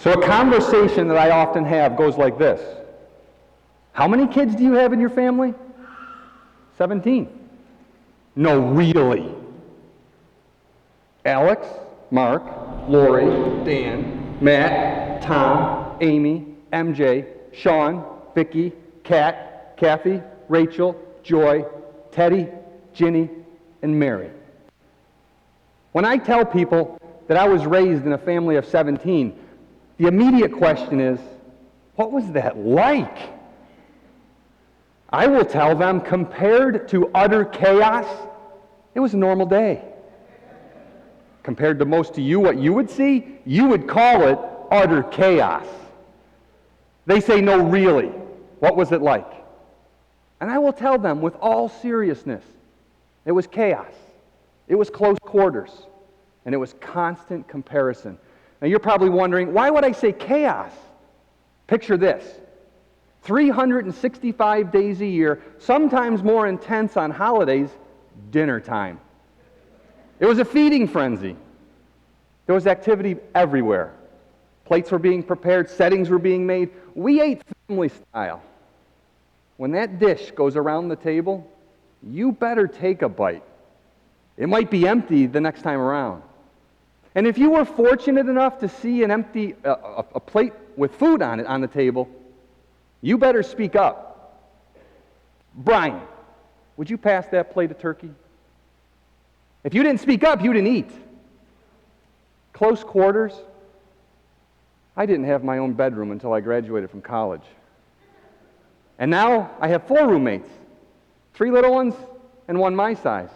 So a conversation that I often have goes like this. How many kids do you have in your family? 17. No, really. Alex, Mark, Lori, Dan, Matt, Tom, Amy, MJ, Sean, Vicki, Kat, Kathy, Rachel, Joy, Teddy, Ginny, and Mary. When I tell people that I was raised in a family of 17, the immediate question is, what was that like? I will tell them, compared to utter chaos, it was a normal day. Compared to most of you, what you would see, you would call it utter chaos. They say, no, really, what was it like? And I will tell them with all seriousness, it was chaos. It was close quarters. And it was constant comparison. Now you're probably wondering, why would I say chaos? Picture this. 365 days a year, sometimes more intense on holidays, dinner time. It was a feeding frenzy. There was activity everywhere. Plates were being prepared, settings were being made. We ate family style. When that dish goes around the table, you better take a bite. It might be empty the next time around. And if you were fortunate enough to see an empty a plate with food on it on the table, you better speak up. Brian, would you pass that plate of turkey? If you didn't speak up, you didn't eat. Close quarters. I didn't have my own bedroom until I graduated from college. And now I have 4 roommates, 3 little ones and 1 my size.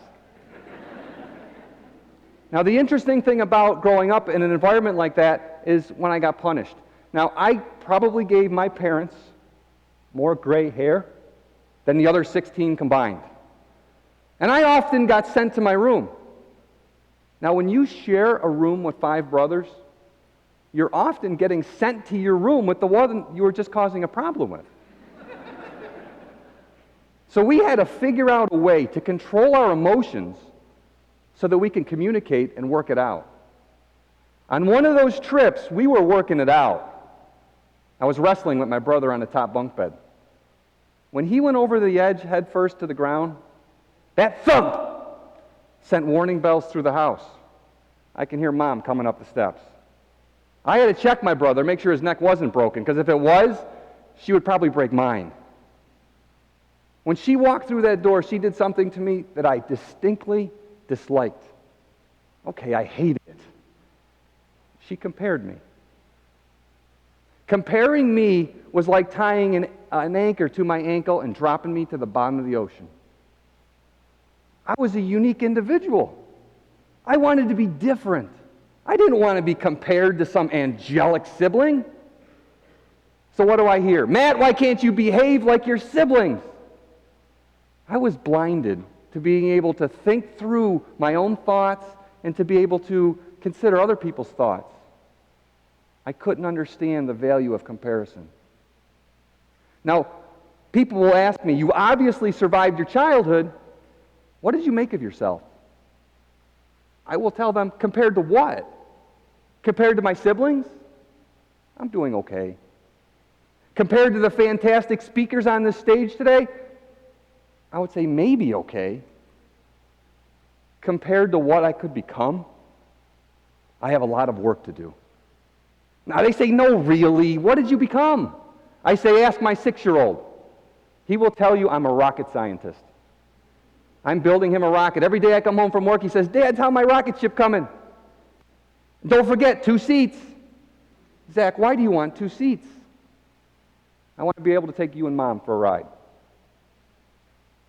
Now, the interesting thing about growing up in an environment like that is when I got punished. Now, I probably gave my parents more gray hair than the other 16 combined. And I often got sent to my room. Now, when you share a room with 5 brothers, you're often getting sent to your room with the one you were just causing a problem with. So we had to figure out a way to control our emotions so that we can communicate and work it out. On one of those trips, we were working it out. I was wrestling with my brother on the top bunk bed. When he went over the edge head first to the ground, that thump sent warning bells through the house. I can hear Mom coming up the steps. I had to check my brother, make sure his neck wasn't broken, because if it was, she would probably break mine. When she walked through that door, she did something to me that I distinctly disliked. Okay, I hated it. She compared me. Comparing me was like tying an anchor to my ankle and dropping me to the bottom of the ocean. I was a unique individual. I wanted to be different. I didn't want to be compared to some angelic sibling. So what do I hear? Matt, why can't you behave like your siblings? I was blinded to being able to think through my own thoughts and to be able to consider other people's thoughts. I couldn't understand the value of comparison. Now, people will ask me, you obviously survived your childhood. What did you make of yourself? I will tell them, compared to what? Compared to my siblings? I'm doing okay. Compared to the fantastic speakers on this stage today? I would say maybe okay. Compared to what I could become, I have a lot of work to do. Now they say, no, really, what did you become? I say, ask my 6-year-old. He will tell you I'm a rocket scientist. I'm building him a rocket. Every day I come home from work, he says, Dad, how's my rocket ship coming? Don't forget, 2 seats. Zach, why do you want 2 seats? I want to be able to take you and Mom for a ride.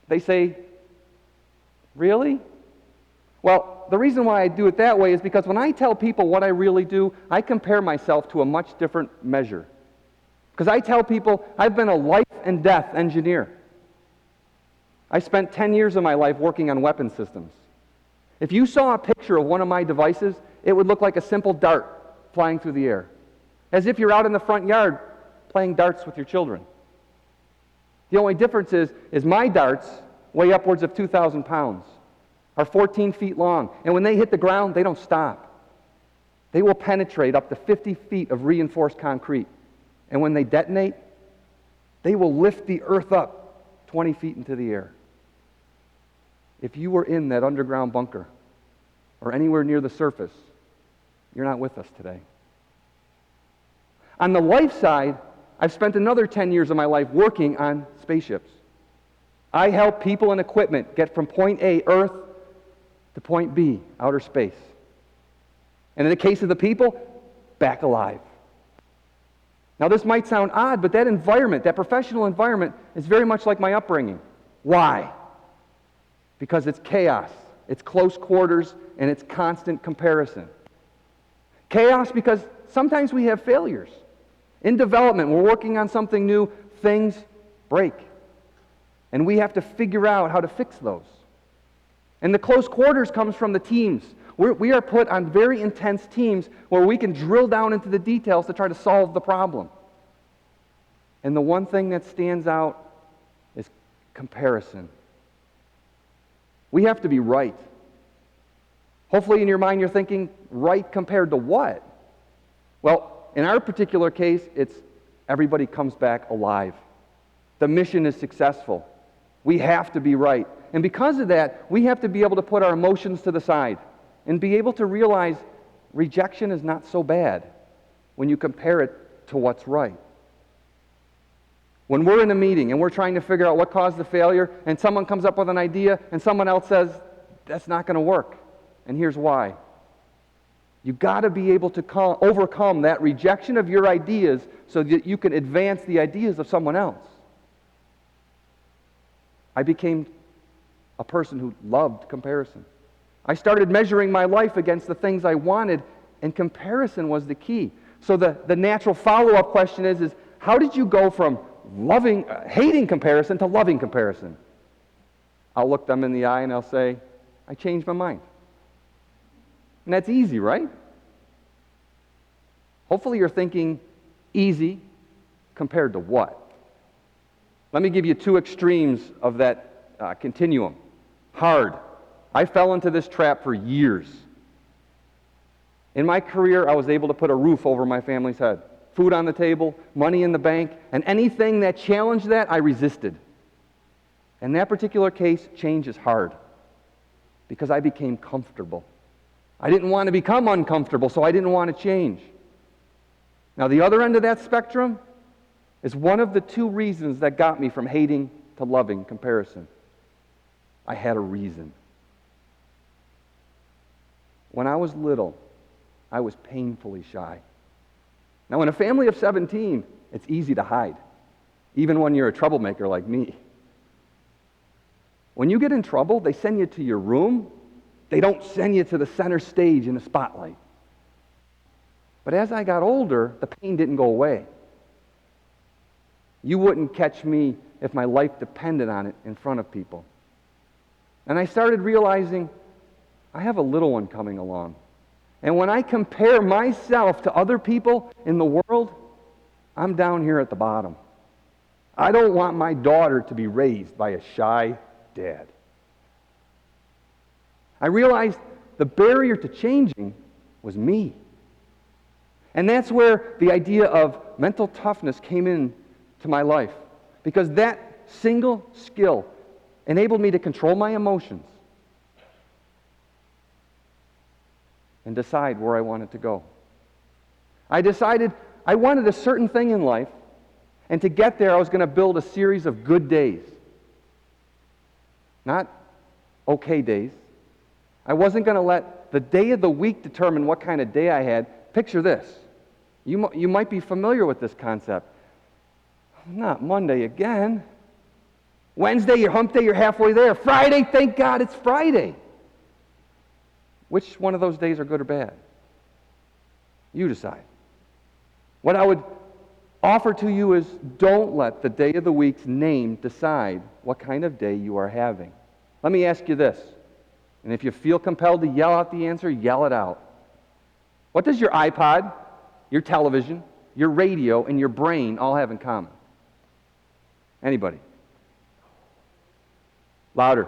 They say, really? Well, the reason why I do it that way is because when I tell people what I really do, I compare myself to a much different measure. Because I tell people I've been a life and death engineer. I spent 10 years of my life working on weapon systems. If you saw a picture of one of my devices, it would look like a simple dart flying through the air, as if you're out in the front yard playing darts with your children. The only difference is my darts weigh upwards of 2,000 pounds, are 14 feet long, and when they hit the ground, they don't stop. They will penetrate up to 50 feet of reinforced concrete. And when they detonate, they will lift the earth up 20 feet into the air. If you were in that underground bunker or anywhere near the surface, you're not with us today. On the life side, I've spent another 10 years of my life working on spaceships. I help people and equipment get from point A, Earth, to point B, outer space. And in the case of the people, back alive. Now this might sound odd, but that environment, that professional environment, is very much like my upbringing. Why? Because it's chaos, it's close quarters, and it's constant comparison. Chaos because sometimes we have failures. In development, we're working on something new, things break. And we have to figure out how to fix those. And the close quarters comes from the teams. We are put on very intense teams where we can drill down into the details to try to solve the problem. And the one thing that stands out is comparison. We have to be right. Hopefully in your mind you're thinking, right compared to what? Well, in our particular case, it's everybody comes back alive. The mission is successful. We have to be right. And because of that, we have to be able to put our emotions to the side and be able to realize rejection is not so bad when you compare it to what's right. When we're in a meeting and we're trying to figure out what caused the failure, and someone comes up with an idea and someone else says, that's not going to work, and here's why. You've got to be able to overcome that rejection of your ideas so that you can advance the ideas of someone else. I became a person who loved comparison. I started measuring my life against the things I wanted, and comparison was the key. So the natural follow-up question is how did you go from hating comparison to loving comparison? I'll look them in the eye and I'll say, I changed my mind. And that's easy, right? Hopefully you're thinking easy compared to what? Let me give you two extremes of that continuum. Hard. I fell into this trap for years. In my career, I was able to put a roof over my family's head, food on the table, money in the bank, and anything that challenged that, I resisted. In that particular case, change is hard because I became comfortable. I didn't want to become uncomfortable, so I didn't want to change. Now, the other end of that spectrum is one of the two reasons that got me from hating to loving comparison. I had a reason. When I was little, I was painfully shy. Now, in a family of 17, it's easy to hide, even when you're a troublemaker like me. When you get in trouble, they send you to your room. They don't send you to the center stage in the spotlight. But as I got older, the pain didn't go away. You wouldn't catch me if my life depended on it in front of people. And I started realizing I have a little one coming along. And when I compare myself to other people in the world, I'm down here at the bottom. I don't want my daughter to be raised by a shy dad. I realized the barrier to changing was me. And that's where the idea of mental toughness came in to my life. Because that single skill enabled me to control my emotions and decide where I wanted to go. I decided I wanted a certain thing in life, and to get there I was going to build a series of good days. Not okay days. I wasn't going to let the day of the week determine what kind of day I had. Picture this. You might be familiar with this concept. Not Monday again. Wednesday, your hump day, you're halfway there. Friday, thank God it's Friday. Which one of those days are good or bad? You decide. What I would offer to you is don't let the day of the week's name decide what kind of day you are having. Let me ask you this, and if you feel compelled to yell out the answer, yell it out. What does your iPod, your television, your radio, and your brain all have in common? Anybody? Louder.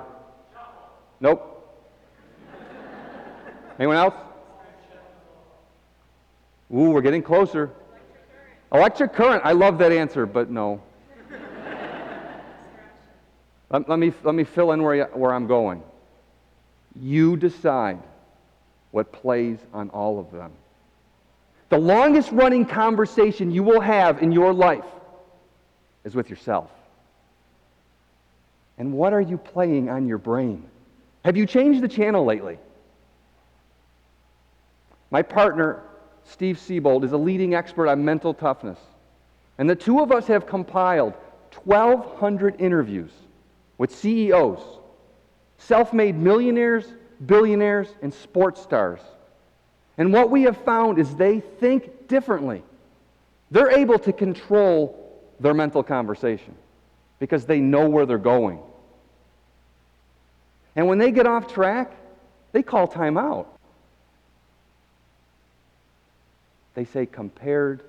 Nope. Anyone else? Ooh, we're getting closer. Electric current. I love that answer, but no. Let me fill in where I'm going. You decide what plays on all of them. The longest running conversation you will have in your life is with yourself. And what are you playing on your brain? Have you changed the channel lately? My partner, Steve Siebold, is a leading expert on mental toughness. And the two of us have compiled 1,200 interviews with CEOs, self-made millionaires, billionaires, and sports stars. And what we have found is they think differently. They're able to control their mental conversation because they know where they're going. And when they get off track, they call time out. They say, compared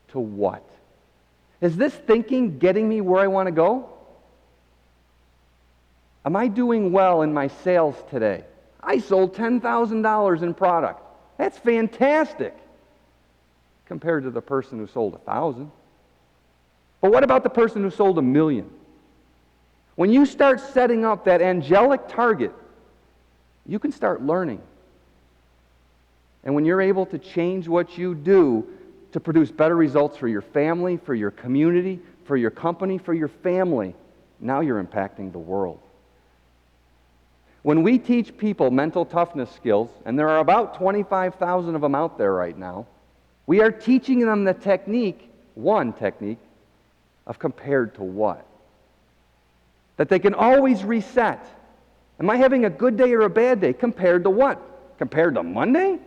to what? Is this thinking getting me where I want to go? Am I doing well in my sales today? I sold $10,000 in product. That's fantastic compared to the person who sold 1,000. But what about the person who sold 1,000,000? When you start setting up that angelic target, you can start learning. And when you're able to change what you do to produce better results for your family, for your community, for your company, for your family, now you're impacting the world. When we teach people mental toughness skills, and there are about 25,000 of them out there right now, we are teaching them the technique, one technique, of compared to what? That they can always reset. Am I having a good day or a bad day? Compared to what? Compared to Monday?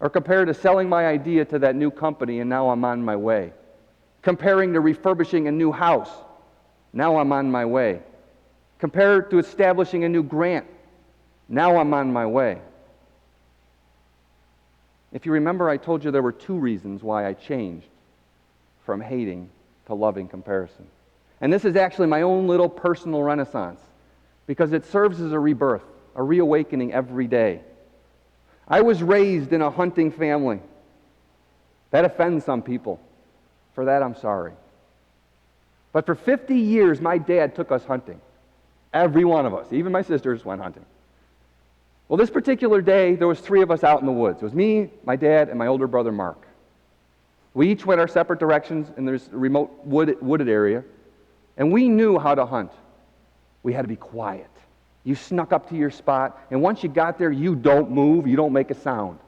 Or compared to selling my idea to that new company and now I'm on my way? Comparing to refurbishing a new house, now I'm on my way. Compared to establishing a new grant, now I'm on my way. If you remember, I told you there were two reasons why I changed from hating to loving comparison. And this is actually my own little personal renaissance because it serves as a rebirth, a reawakening every day. I was raised in a hunting family. That offends some people. For that, I'm sorry. But for 50 years, my dad took us hunting. Every one of us, even my sisters, went hunting. Well, this particular day, there was 3 of us out in the woods. It was me, my dad, and my older brother, Mark. We each went our separate directions in this remote wooded area, and we knew how to hunt. We had to be quiet. You snuck up to your spot, and once you got there, you don't move, you don't make a sound.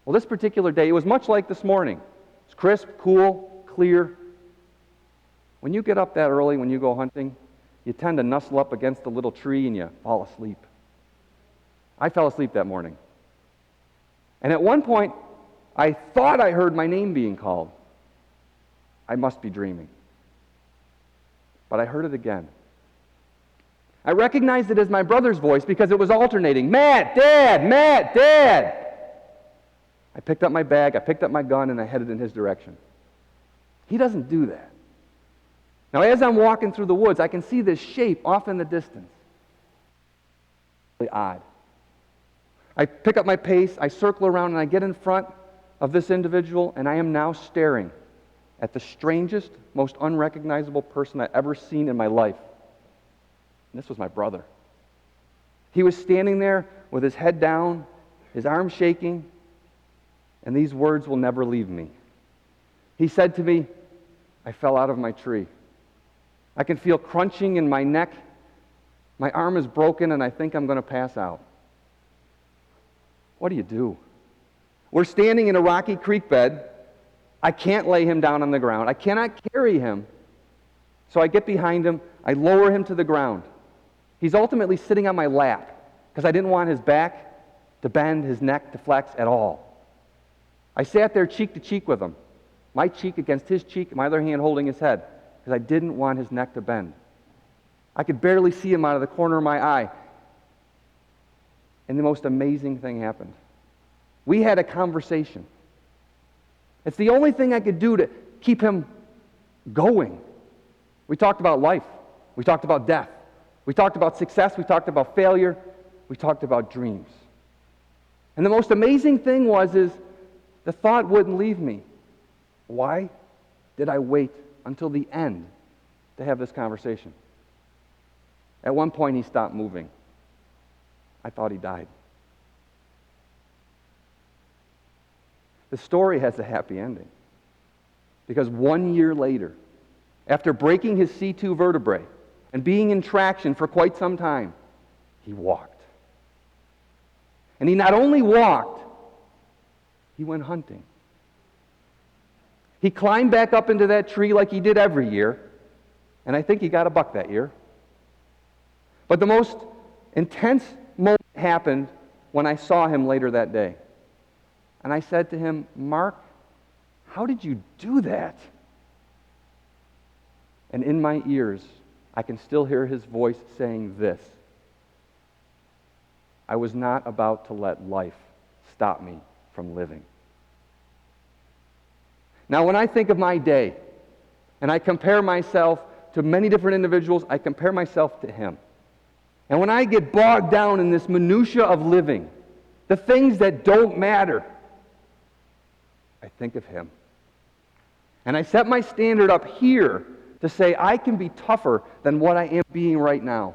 Well, this particular day, it was much like this morning. It's crisp, cool, clear. When you get up that early, when you go hunting, you tend to nuzzle up against a little tree and you fall asleep. I fell asleep that morning. And at one point, I thought I heard my name being called. I must be dreaming. But I heard it again. I recognized it as my brother's voice because it was alternating. Matt, Dad, Matt, Dad. I picked up my bag, I picked up my gun, and I headed in his direction. He doesn't do that. Now, as I'm walking through the woods, I can see this shape off in the distance. Really odd. I pick up my pace, I circle around, and I get in front of this individual, and I am now staring at the strangest, most unrecognizable person I've ever seen in my life. And this was my brother. He was standing there with his head down, his arms shaking, and these words will never leave me. He said to me, I fell out of my tree. I can feel crunching in my neck. My arm is broken, and I think I'm going to pass out. What do you do? We're standing in a rocky creek bed. I can't lay him down on the ground. I cannot carry him. So I get behind him. I lower him to the ground. He's ultimately sitting on my lap because I didn't want his back to bend, his neck to flex at all. I sat there cheek to cheek with him, my cheek against his cheek, my other hand holding his head, because I didn't want his neck to bend. I could barely see him out of the corner of my eye. And the most amazing thing happened. We had a conversation. It's the only thing I could do to keep him going. We talked about life. We talked about death. We talked about success. We talked about failure. We talked about dreams. And the most amazing thing was The thought wouldn't leave me. Why did I wait until the end to have this conversation? At one point, he stopped moving. I thought he died. The story has a happy ending. Because 1 year later, after breaking his C2 vertebrae and being in traction for quite some time, he walked. And he not only walked, he went hunting. He climbed back up into that tree like he did every year, and I think he got a buck that year. But the most intense moment happened when I saw him later that day. And I said to him, "Mark, how did you do that?" And in my ears, I can still hear his voice saying this: "I was not about to let life stop me from living." Now, when I think of my day, and I compare myself to many different individuals, I compare myself to him. And when I get bogged down in this minutia of living, the things that don't matter, I think of him. And I set my standard up here to say I can be tougher than what I am being right now.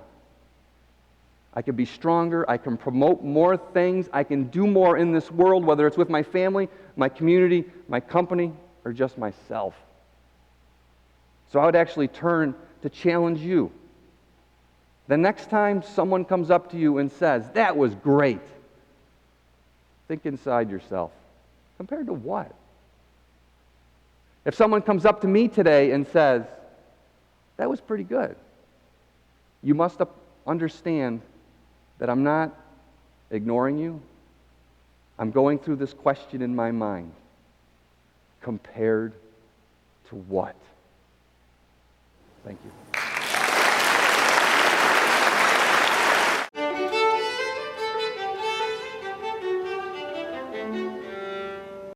I can be stronger, I can promote more things, I can do more in this world, whether it's with my family, my community, my company, or just myself. So I would actually turn to challenge you. The next time someone comes up to you and says, "That was great," think inside yourself, compared to what? If someone comes up to me today and says, "That was pretty good," you must understand that I'm not ignoring you. I'm going through this question in my mind. Compared to what? Thank you.